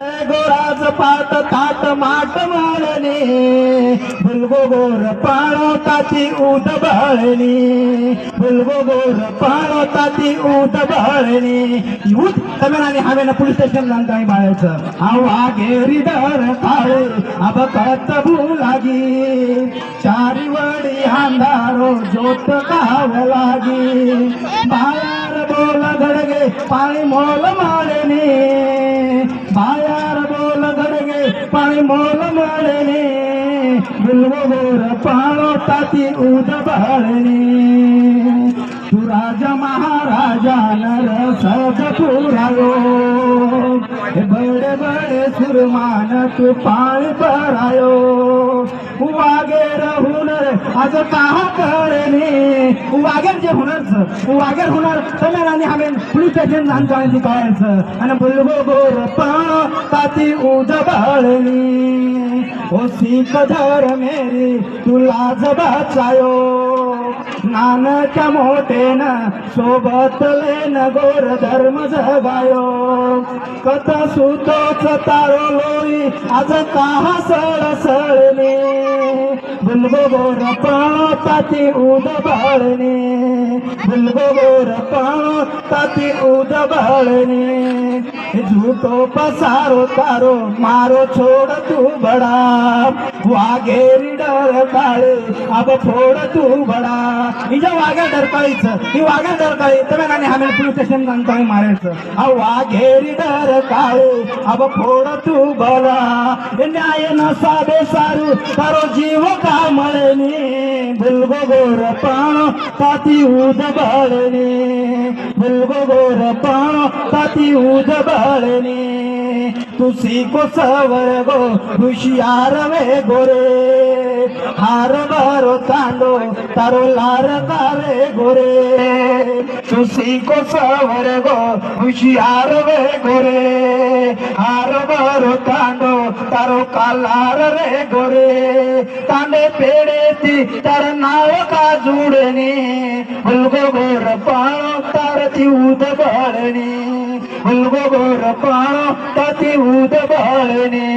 गोराज पाट ताट माट माळणी फुलगो गोर पाळताती उद बळणी फुलगो गोर पाळताती उद बळणी यूथ तमेनाने हावेन पोलीस स्टेशन जाणताय बाळाचं आवा घेरी दर थाळे अबकत भूलागी चारी वडी अंधारो ज्योत काव लागी बायार बोल गडगे पाणी मोल माळणी बायार बोल गडगे पाणी मोल माळणी बिलवो गोर पाळो ताती उद बळणी तू राजा महाराजा नर सद पुरायो बड़े बड़े सुरमान तू पाणी परायो वागेर हुनर आज कहा कळणी वागेर जे हुनरच वागेर हुनर समेराने हमें पोलीस स्टेशन जाणताय कळायचं आणि बुलगो गोर पाळो ताती उद बळणी ओ सीख धर मेरी तू लाज बचायो नानच्या मोठेन सोबत लेन गोर धर्म जगायो कथ सुतोच तारो लोई आज काहा सळसळणी बुलगो गोर पाळो ताती उद बळणी बुलगो गोर पाळो ताती उद बळणी झूठो पसारो तारो मारो छोड़ तू बड़ा वाघेरी डर काळे अब फोड तू बड़ा हिच्या वाघ्या डरकाळीचं ही वाघ्या डरकाळी तुम्ही नाणे आम्ही पोलीस स्टेशन जाणताय मारायचं अहो वाघेरी डर काळे अब फोड तू बड़ा न्याय न साबे सारू तारो जीव का मळणी बुलगो गोर पाणो ताती उद बळणी बुलगो गोर पाणो ताती उद बळणी तुसी को सवर गो हुशियार वे गोरे हार बारो तांडो तारो लार काले गोरे तुसी को सवर गो हुशियार वे गोरे हार बारो तांडो तारो कालार रे गोरे तांडे पेड़े ती तार नाव का जुड़नी बुलगो गोर पाणो तार ती उद बळणी बुलगो गोर पाणो ताती उद बळणी